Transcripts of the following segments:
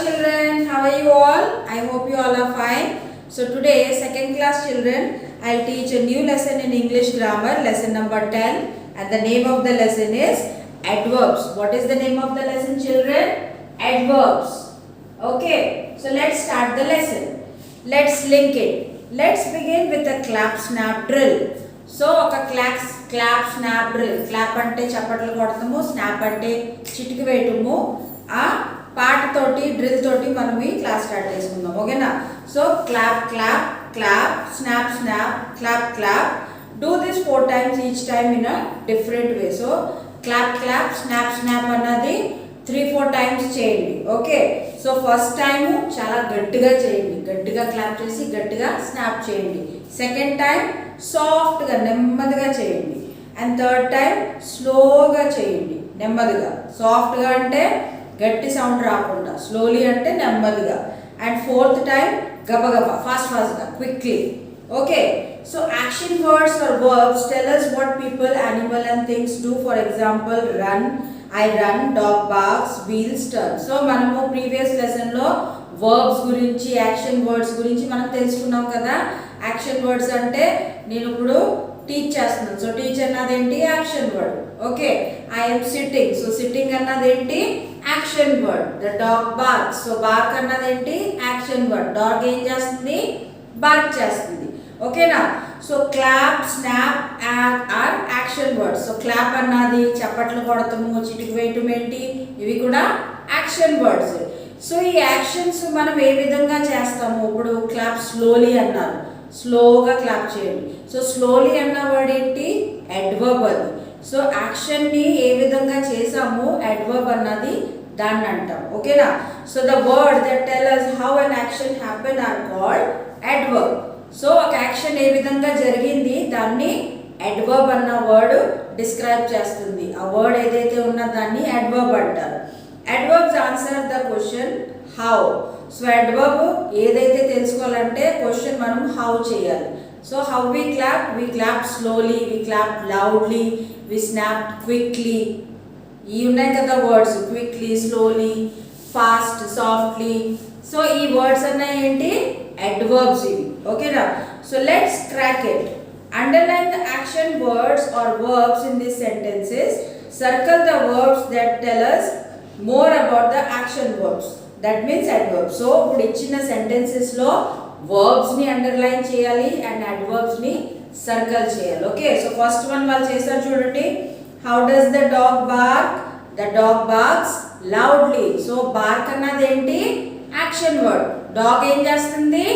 children, how are you all? I hope you all are fine. So today, second class children, I'll teach a new lesson in English grammar, lesson number 10, and the name of the lesson is adverbs. What is the name of the lesson, children? Adverbs. Okay, so let's start the lesson. Let's link it. Let's begin with the clap snap drill. So oka clap snap drill. Clap ante chapatlu kodtamu, snap ante chitiki vetumu. ఆ పాట తోటి drill తోటి మనం ఈ class start చేసుకుందాం. ఓకేనా? So clap clap clap, snap snap, clap clap. Do this 4 times each time in a different way. So clap clap, snap snap అన్నది 3-4 times చేయండి. ఓకే, సో ఫస్ట్ టైం చాలా గట్టిగా చేయండి, గట్టిగా క్లాప్ చేసి గట్టిగా స్నాప్ చేయండి. సెకండ్ టైం సాఫ్ట్గా నెమ్మదిగా చేయండి. అండ్ థర్డ్ టైం స్లోగా చేయండి, నెమ్మదిగా. సాఫ్ట్గా అంటే గట్టి సౌండ్ రాకుండా, స్లోలీ అంటే నెమ్మదిగా. అండ్ ఫోర్త్ టైం గబగబా, ఫాస్ట్గా, quickly. Okay, so action words are verbs tell us what people, animal and things do. For example run, I run, dog barks, wheels turn. So మనము ప్రీవియస్ లెసన్లో verbs గురించి, action words గురించి మనం తెలుసుకున్నాం కదా. Action words అంటే నేను ఇప్పుడు టీచ్ చేస్తున్నాను. సో టీచ్ అన్నది ఏంటి? Action word. Okay, I'm sitting. So sitting అన్నది ఏంటి? Action word. The dog barks. So bark అన్నది ఏంటి? Action word. డాగ్ ఏం చేస్తుంది? బార్క్ చేస్తుంది. ఓకేనా? So clap, snap are action words. So clap అన్నది చప్పట్లు కొడతాము, చిటికి వేయటం ఏంటి? ఇవి కూడా యాక్షన్ వర్డ్స్. సో ఈ యాక్షన్స్ మనం ఏ విధంగా చేస్తాము? ఇప్పుడు క్లాప్ స్లోలీ అన్నారు, స్లోగా క్లాప్ చేయండి. సో స్లోలీ అన్న వర్డ్ ఏంటి? అడ్వర్బ్ అది. సో యాక్షన్ని ఏ విధంగా చేసాము, అడ్వర్బ్ అన్నది దాన్ని అంటాం. ఓకేనా? So the word that tell us how an action happened are called adverb. So ఒక యాక్షన్ ఏ విధంగా జరిగింది దాన్ని అడ్వర్బ్ అన్న వర్డ్ డిస్క్రైబ్ చేస్తుంది. ఆ వర్డ్ ఏదైతే ఉన్నా దాన్ని అడ్వర్బ్ అంటారు. Adverbs answer the question how. So adverb ఏదైతే తెలుసుకోవాలంటే క్వశ్చన్ మనం హౌ చేయాలి. So how we clap slowly, we clap loudly, we snap quickly. ఈ ఉన్నాయి కదా words, quickly, slowly, fast, softly. So ఈ వర్డ్స్ అన్నీ ఏంటి? అడ్వర్బ్స్ ఇవి. ఓకేనా? So let's crack it. Underline the action words are verbs in this sentences. Circle the verbs that tell us more about the action verbs. That means adverbs. So ఇప్పుడు ఇచ్చిన sentences లో verbs ని underline చేయాలి and adverbs ని circle చేయాలి. Okay, so first one వాళ్ళు చేస్తారు చూడండి. How does the dog BARC? The dog barks loudly. So bark అన్నది ఏంటి? Action word. డాగ్ ఏం చేస్తుంది?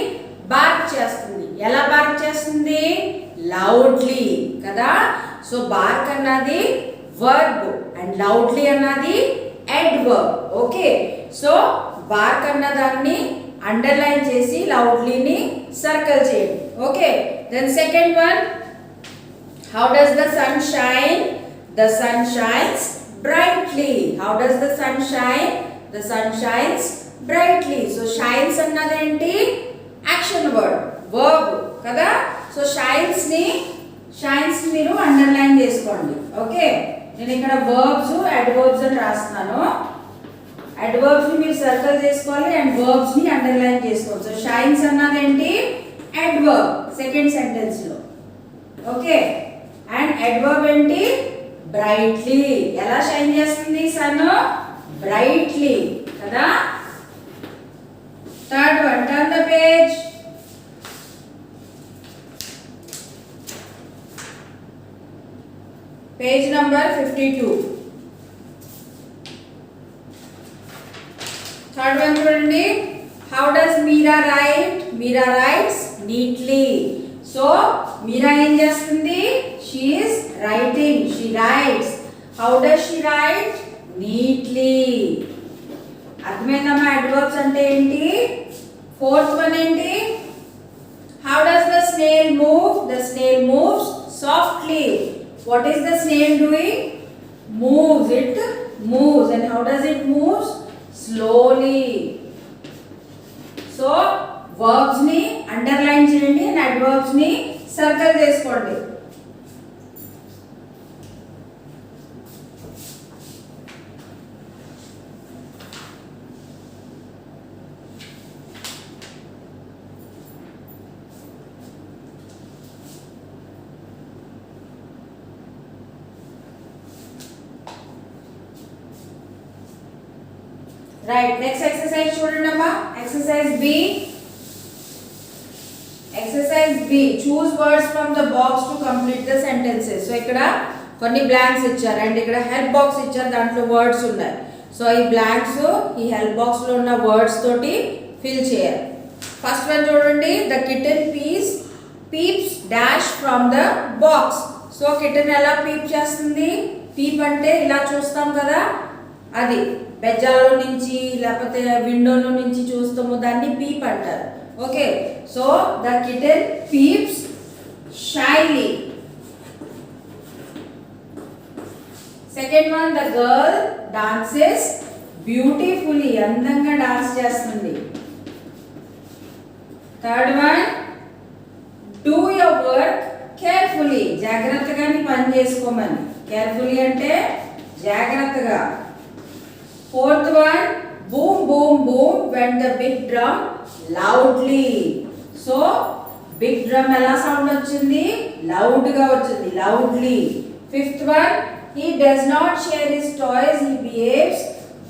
బార్క్ చేస్తుంది. ఎలా బార్క్ చేస్తుంది? లౌడ్లీ కదా. సో బార్క్ అన్నది వర్బ్ అండ్ లౌడ్లీ అన్నది అడ్వర్బ్. ఓకే, సో బార్క్ అన్న దాన్ని అండర్లైన్ చేసి లౌడ్లీని సర్కిల్ చేయండి. Okay, then second one. How does the sun shine? The sun shines brightly. How does the sun shine? The sun shines brightly. So shines అన్నది ఏంటి? Action word, verb కదా. So shines ని మీరు underline చేసుకోండి. Okay, నేను ఇక్కడ verbs, adverbs అని రాస్తున్నాను. అడ్వర్బ్స్ ని మీరు సర్కిల్ చేసుకోవాలి అండ్ వర్బ్స్ ని అండర్లైన్ చేసుకోవాలి. సో షైన్స్ అన్నది ఏంటి? అడ్వర్బ్ సెకండ్ సెంటెన్స్ లో. ఓకే, అండ్ అడ్వర్బ్ ఏంటి? బ్రైట్లీ. ఎలా షైన్ చేస్తుంది సన్? బ్రైట్లీ కదా. Third one, turn the page. Page number 52. Third one చూడండి. How does Meera write? Meera writes neatly. So Meera ఏం చేస్తుంది? She is writing, she writes. How does she write? Neatly. అర్థమైందమ్మా adverbs అంటే ఏంటి? ఫోర్త్ వన్ ఏంటి? How does the snail move? The snail moves softly. What is the snail doing? Moves. It moves. And how does it move? Slowly. So verbs ni underline చేయండి and adverbs ni circle చేసుకోండి. Right next exercise చూడండి అమ్మా exercise B exercise B choose words from the box to complete the sentences so ఇక్కడ కొన్ని blanks ఇచ్చారు and ఇక్కడ help box ఇచ్చారు దాంట్లో వర్డ్స్ ఉన్నాయి సో ఈ బ్లాంక్స్ ఈ హెల్ప్ బాక్స్ లో ఉన్న వర్డ్స్ తోటి ఫిల్ చేయాలి ఫస్ట్ వన్ చూడండి the kitten peeps dash from the box so kitten ఎలా పీప్ చేస్తుంది పీప్ అంటే ఇలా చూస్తాం కదా అది బెజ్జాలో నుంచి లేకపోతే విండోలో నుంచి చూస్తాము దాన్ని పీప్ అంటారు okay so the kitten peeps shyly second one the girl dances beautifully అందంగా డాన్స్ చేస్తుంది third one do your work carefully జాగ్రత్తగా నీ పని చేసుకోమని కేర్ఫుల్లీ అంటే జాగ్రత్తగా fourth one boom boom boom when the big drum loudly so big drum ఎలా sound వచ్చింది లౌడ్ గా వచ్చింది loudly fifth one he does not share his toys he behaves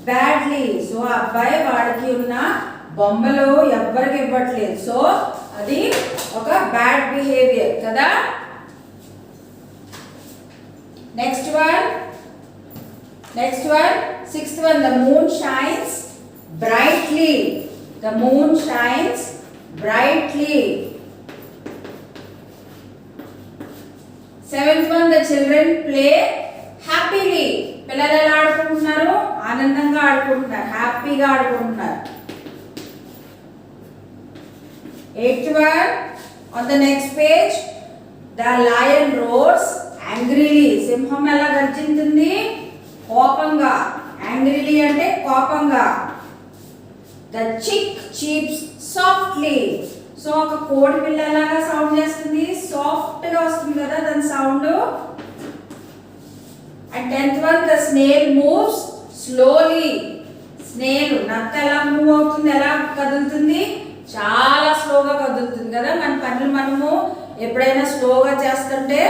badly so అబ్బాయి వాడికి ఉన్న బొమ్మలు ఎవ్వరికి ఇవ్వట్లేదు సో అది ఒక బ్యాడ్ బిహేవియర్ కదా next one sixth one the moon shines brightly seventh one the children play happily పిల్లలు ఎలా ఆడుకుంటున్నారు ఆనందంగా ఆడుకుంటున్నారు హ్యాపీగా ఆడుకుంటున్నారు eighth one on the next page the lion roars angrily సింహం ఎలా గర్జించింది కోపంగా యాంగ్రీలీ అంటే కోపంగా ద చిక్ చీప్స్ సాఫ్ట్లీ సో ఒక కోడి పిల్ల ఎలాగా సౌండ్ చేస్తుంది సాఫ్ట్ గా వస్తుంది కదా దాని sound and 10th one the snail moves slowly snail నత్త ఎలా మూవ్ అవుతుంది ఎలా కదులుతుంది చాలా స్లోగా కదులుతుంది కదా మన పనులు మనము ఎప్పుడైనా స్లోగా చేస్తుంటే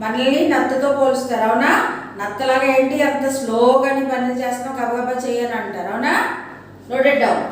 మనల్ని నత్తతో పోలుస్తారు అవునా నత్తలాగా ఏంటి అంత స్లోగా పనులు చేస్తాం గబగబా చేయని అంటారు అవునా noted down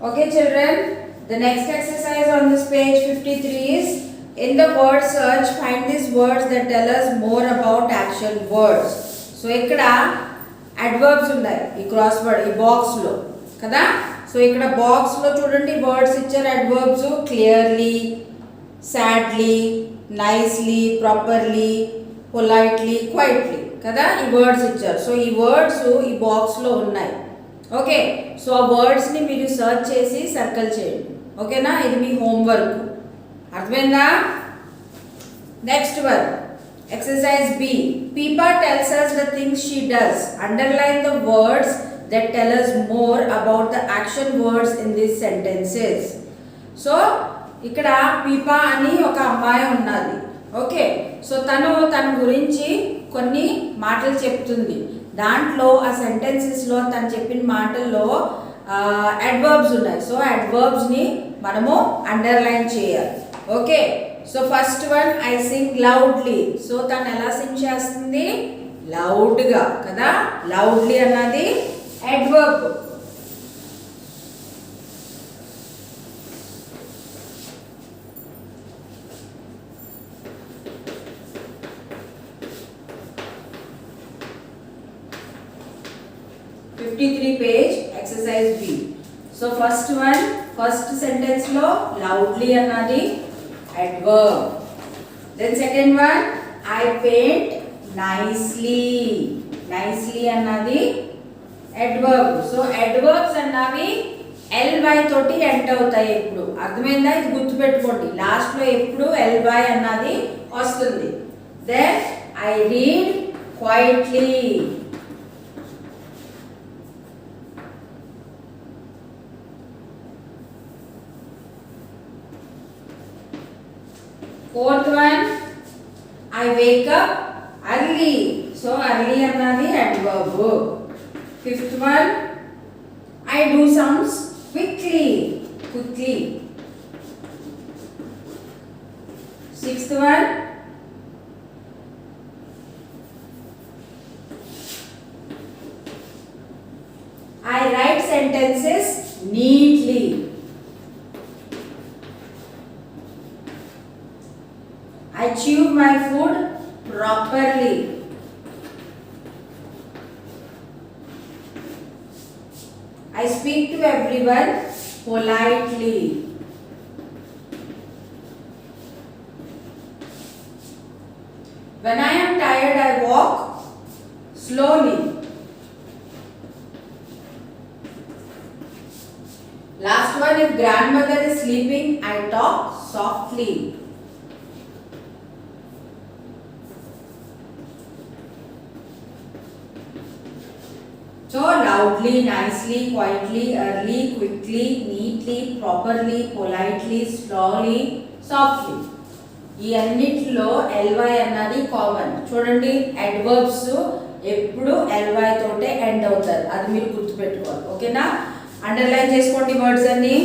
Okay children, the next exercise on this page 53 is in the word search find these words that tell us more about action words. So ikkada adverbs unnai ee cross word ee box lo kada so ikkada box lo chudandi words ichcharu adverbs clearly, sadly, nicely, properly, politely, quietly kada ee words ichcharu so ee words ee box lo unnai okay so ఆ వర్డ్స్ని మీరు search చేసి circle చేయండి ఓకేనా ఇది మీ homework అర్థమైందా next one exercise B Pippa tells us the things she does underline the words that tell us more about the action words in these sentences so ఇక్కడ పీపా అని ఒక అమ్మాయి ఉన్నది ఓకే సో తన గురించి కొన్ని మాటలు చెప్తుంది దాంట్లో ఆ సెంటెన్సెస్లో తను చెప్పిన మాటల్లో అడ్వర్బ్స్ ఉన్నాయి సో అడ్వర్బ్స్ని మనము అండర్లైన్ చేయాలి okay so first one I sing loudly so తను ఎలా సింగ్ చేస్తుంది లౌడ్గా కదా లౌడ్లీ అన్నది adverb page exercise B so first sentence lo loudly annadi adverb then second one I paint nicely annadi adverb so adverbs annavi ly తోటి end అవుతాయి ఇప్పుడు అర్థమైందా ఇది గుర్తుపెట్టుకోండి లాస్ట్ లో ఎప్పుడు ly అన్నది వస్తుంది then I read quietly Fourth one, I wake up early. So early annadi adverb. Fifth one, I do sums quickly. Quickly. Sixth one, I write sentences neatly. I chew my food properly. I speak to everyone politely. When I am tired, I walk slowly. Last one, if grandmother is sleeping, I talk softly. So loudly, nicely, quietly, early, quickly, neatly, properly, politely, slowly, softly. ఈ అన్నిటిలో LY అన్నది common. చూడండి adverbs ఎప్పుడు LY తోటే end అవుతారు, అది మీరు గుర్తుపెట్టుకోవాలి. ఓకేనా? అండర్లైన్ చేసుకోండి వర్డ్స్ అన్ని.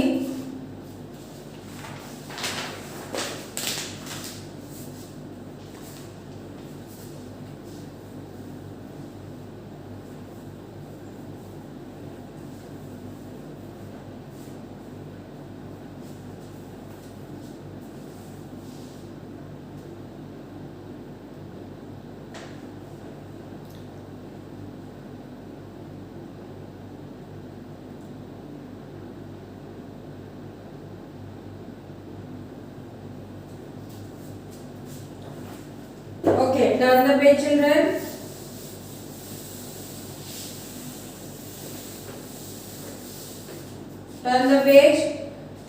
Okay, turn the page, children. Turn the page.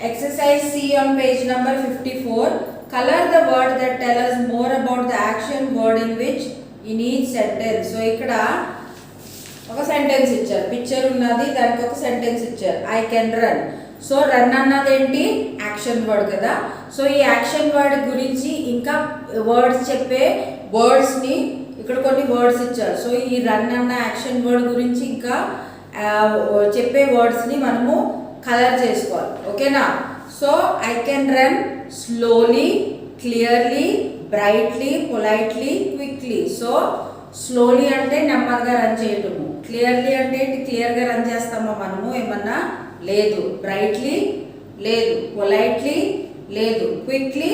Exercise C on page number 54. Color the word that tell us more about the action word in which in each sentence. So ikkada oka sentence icharu, picture unnadi, daniki oka sentence icharu, I can run. So run అన్నది ఏంటి? Action word కదా. So ఈ action word గురించి ఇంకా words చెప్పే వర్డ్స్ని ఇక్కడ కొన్ని words ఇచ్చారు. సో ఈ రన్ అన్న యాక్షన్ వర్డ్ గురించి ఇంకా చెప్పే వర్డ్స్ని మనము కలర్ చేసుకోవాలి. ఓకేనా? So I can run slowly, clearly, brightly, politely, quickly. So slowly అంటే నెమ్మదిగా రన్ చేయటము, క్లియర్లీ అంటే క్లియర్గా రన్ చేస్తామా మనము ఏమన్నా? లేదు. బ్రైట్లీ లేదు, పొలైట్లీ లేదు, క్విక్లీ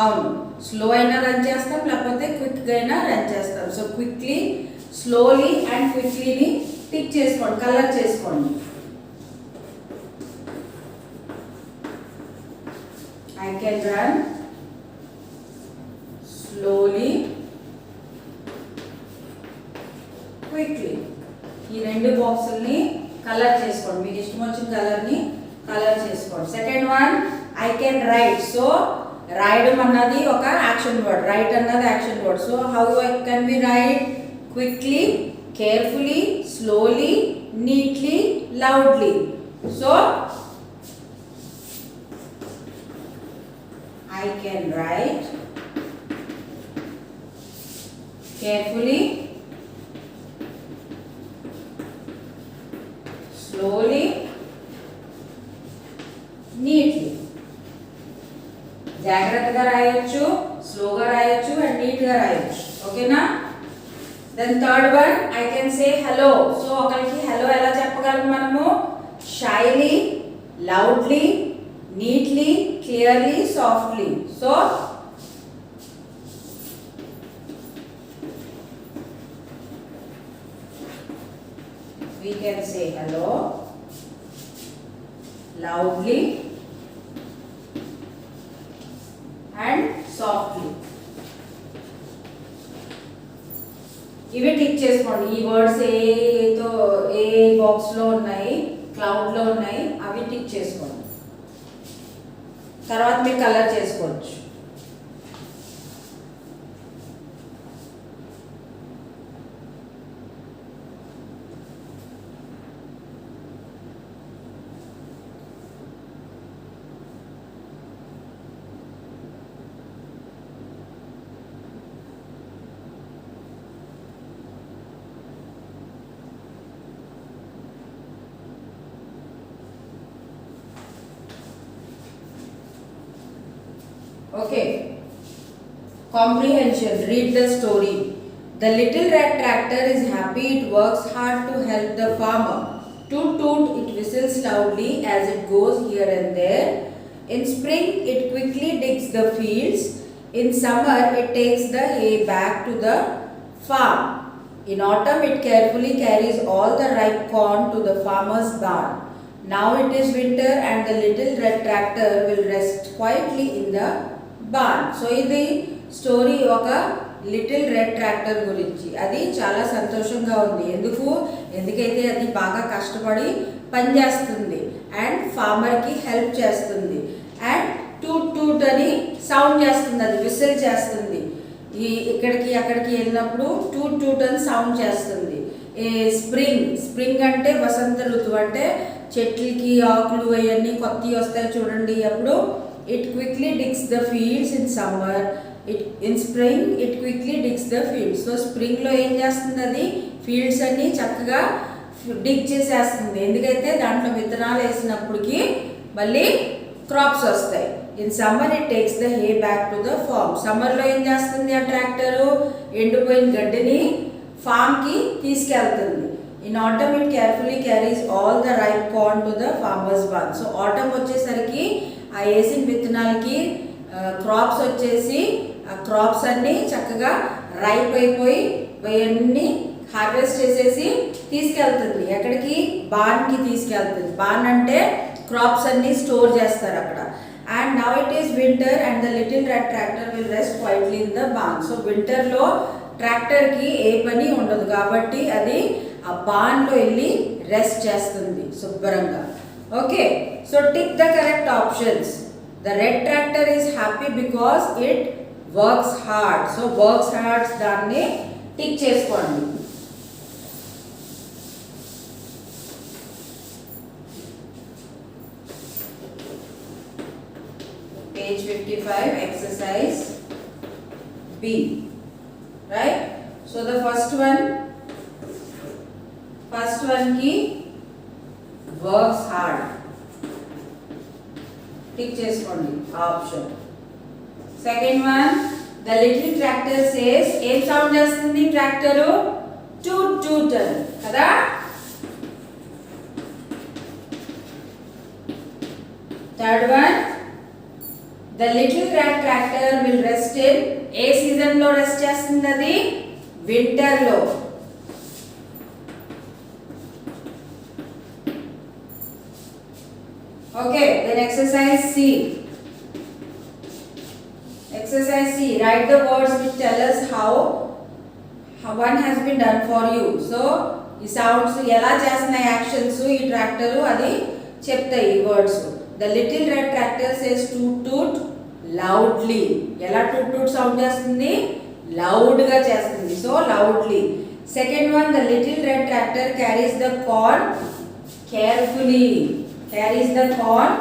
అవును. స్లో అయినా రన్ చేస్తాం, లేకపోతే క్విక్గా అయినా రన్ చేస్తాం. సో క్విక్లీ, స్లోలీ అండ్ క్విక్లీని టిక్ చేసుకోండి, కలర్ చేసుకోండి. I can run slowly, quickly. ఈ రెండు బాక్సుల్ని కలర్ చేసుకోండి, మీకు ఇష్టం వచ్చిన కలర్ని కలర్ చేసుకోండి. Second one, I can write. So రాయడం అన్నది ఒక యాక్షన్ వర్డ్, రైట్ అన్నది action word. So how can be right? Quickly, carefully, slowly, neatly, loudly. So I can write carefully, slowly, neatly. జాగ్రత్తగా రాయొచ్చు, స్లోగా రాయొచ్చు అండ్ నీట్గా రాయొచ్చు. ఓకేనా? Then third one, I can say hello. So ఒకరికి hello ఎలా చెప్పగలం మనము? Shyly, loudly, neatly, clearly, softly. So we can say hello loudly and softly. ఇవి టిక్ చేసుకోండి. ఈ వర్డ్స్ ఏ బాక్స్ లో ఉన్నాయి, క్లౌడ్ లో ఉన్నాయి, అవి టిక్ చేసుకోండి. తర్వాత మీరు కలర్ చేసుకోవచ్చు. Okay. Comprehension. Read the story. The little red tractor is happy. It works hard to help the farmer. Toot toot, it whistles loudly as it goes here and there. In spring, it quickly digs the fields. In summer, it takes the hay back to the farm. In autumn, it carefully carries all the ripe corn to the farmer's barn. Now it is winter and the little red tractor will rest quietly in the barn. So, ఇది story ఒక little red tractor గురించి. అది చాలా సంతోషంగా ఉంది. ఎందుకైతే అది బాగా కష్టపడి పనిచేస్తుంది అండ్ ఫార్మర్కి హెల్ప్ చేస్తుంది అండ్ టూట్ టూట్ అని సౌండ్ చేస్తుంది, అది విసిల్ చేస్తుంది. ఇక్కడికి అక్కడికి వెళ్ళినప్పుడు టూట్ టూట్ అని సౌండ్ చేస్తుంది. స్ప్రింగ్ అంటే వసంత ఋతువు, అంటే చెట్లకి ఆకులు అవన్నీ కొత్తవి వస్తాయి చూడండి. అప్పుడు it quickly digs the fields. In summer in spring it quickly digs the fields. So స్ప్రింగ్లో ఏం చేస్తుంది, అది ఫీల్డ్స్ అన్ని చక్కగా డిగ్ చేసేస్తుంది. ఎందుకైతే దాంట్లో విత్తనాలు వేసినప్పటికీ మళ్ళీ క్రాప్స్ వస్తాయి. In summer it takes the hay back to the farm. సమ్మర్లో ఏం చేస్తుంది ఆ ట్రాక్టరు, ఎండిపోయిన గడ్డిని ఫామ్కి తీసుకెళ్తుంది. In autumn it carefully carries all the ripe corn to the farmer's barn. So autumn వచ్చేసరికి ఆ వేసిన విత్తనాలకి క్రాప్స్ వచ్చేసి ఆ క్రాప్స్ అన్నీ చక్కగా రైప్ అయిపోయి అవన్నీ హార్వెస్ట్ చేసేసి తీసుకెళ్తుంది. ఎక్కడికి, బార్న్కి తీసుకెళ్తుంది. బార్న్ అంటే క్రాప్స్ అన్నీ స్టోర్ చేస్తారు అక్కడ. And now it is winter and the little red tractor will rest quietly in the born. So వింటర్లో ట్రాక్టర్కి ఏ పని ఉండదు కాబట్టి అది ఆ బార్న్లో వెళ్ళి రెస్ట్ చేస్తుంది శుభ్రంగా. Okay, so tick the correct options. The red tractor is happy because it works hard. So works hard దాన్ని టిక్ చేసుకోండి. Page 55, exercise B. Right? So the first one ki works hard. Tick cheskondi option. Second one, the little tractor says, em sound chestundi tractor toot toot kada. Third one, the little red tractor will rest in A season లో rest చేస్తుంది, అది winter లో. Okay, then exercise C. Exercise C, write the words which tell us how one has been done for you. So ఈ sounds ఎలా చేస్తున్నాయి actions ఈ tractor అది చెప్తాయి ఈ words. The little red tractor says toot toot loudly. ఎలా toot toot sound చేస్తుంది, loud గా చేస్తుంది. So loudly. Second one, the little red tractor carries the corn carefully. Carries the corn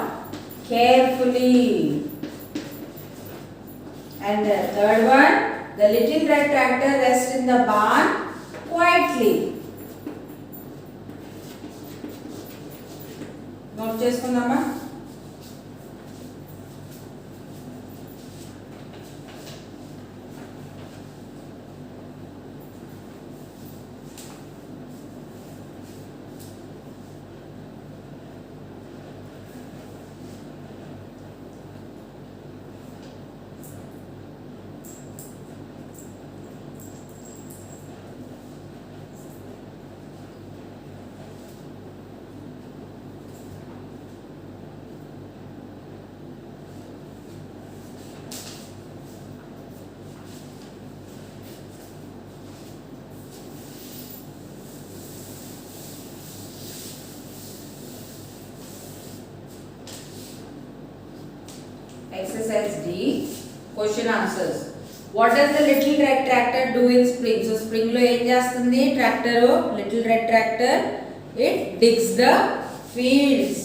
carefully. And the third one, the little red tractor rests in the barn quietly. Note చేసుకుందామా. Exercise D, question answers. What does the little red tractor do in spring? So spring lo em chestundi tractor, little red tractor, it digs the fields.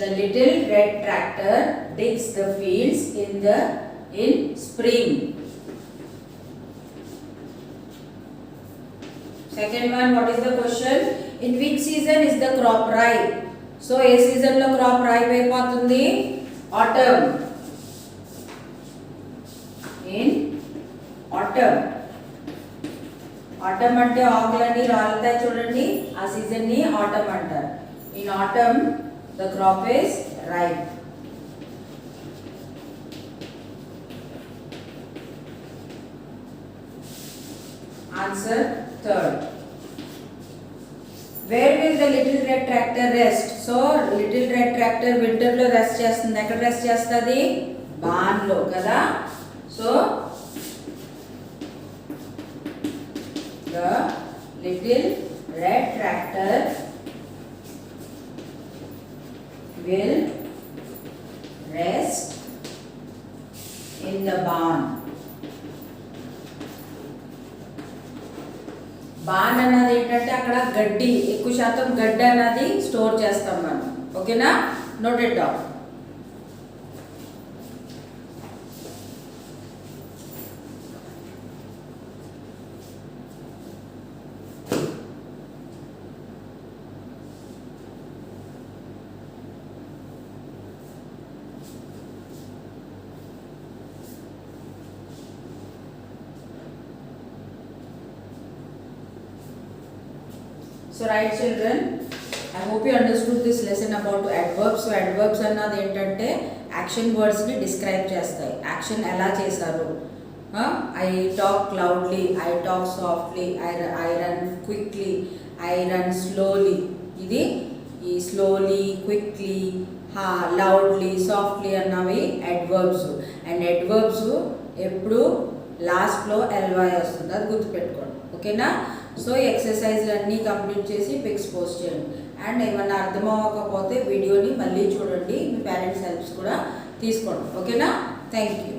The little red tractor digs the fields in spring. Second one, what is the question? In which season is the crop ripe? So A season లో crop ripe అయిపోతుంది? Autumn. In autumn. Autumn అంటే ఆకులన్నీ రాలుతాయి చూడండి, ఆ season ని autumn అంటారు. In autumn the crop is ripe. Answer third. Where will the little red tractor rest? So little red tractor winter లో rest చేస్తుంది. ఎక్కడ రెస్ట్ చేస్తుంది? barn లో కదా. So the little red tractor will rest in the barn. బాన్ అన్నది ఏంటంటే అక్కడ గడ్డి, ఎక్కువ శాతం గడ్డి అన్నది స్టోర్ చేస్తాం మనం. ఓకేనా? Note it down. So right children, I hope you understood this lesson about adverbs. So adverbs అన్నది ఏంటంటే యాక్షన్ వర్డ్స్ ని డిస్క్రైబ్ చేస్తాయి. యాక్షన్ ఎలా చేశారు? I talk loudly, I talk softly, I run quickly, I run slowly. ఇది ఈ slowly, quickly, loudly, softly అన్నవి adverbs. And adverbs ఎప్పుడు లాస్ట్లో ly వస్తుంది, అది గుర్తుపెట్టుకోండి. ఓకేనా? సో ఎక్సర్సైజ్లు అన్నీ కంప్లీట్ చేసి పిక్స్ పోస్ట్ చేయండి. అండ్ ఏమన్నా అర్థం అవ్వకపోతే వీడియోని మళ్ళీ చూడండి, మీ పేరెంట్స్ హెల్ప్స్ కూడా తీసుకోండి. ఓకేనా? Thank you.